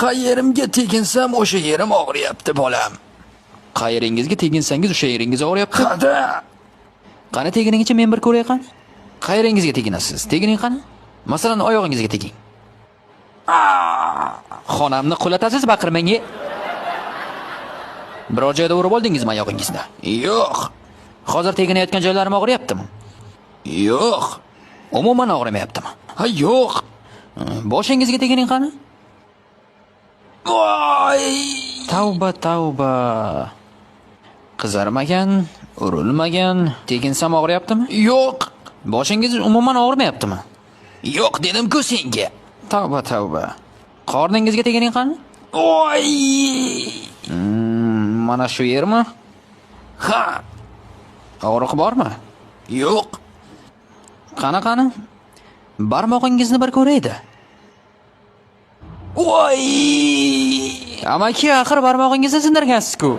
Qayerimga teginsam o'sha yerim og'riyapti bolam. Qayeringizga teginsangiz o'sha yeringiz og'riyapti? Qani teginingcha men bir ko'ray qani? Qayeringizga teginasiz? Tegining qani? Masalan, oyog'ingizga teging. Xonamni qulatasiz, baqirmang. Biror joyda urib oldingizmi oyog'ingizni? Yo'q. Hozir teginayotgan joylarim og'riyaptimi? Yo'q. Umuman og'rimayaptimi? Ha, yo'q. Boshingizga tegining qani? Voy! Tavba. Qizarmagan, urilmagan, teginsam og'riyaptimi? Yo'q. Boshingiz umuman og'rimayaptimi? Yo'q dedim-ku senga. Tavba. Qorningizga tegining qani? Voy! Mana shu yermi? Ha. Og'riq bormi? Yo'q. Qani? Barmog'ingizni bir ko'raydi. Voy! Amaki, axir barmog'ingizni sindirgansiz-ku.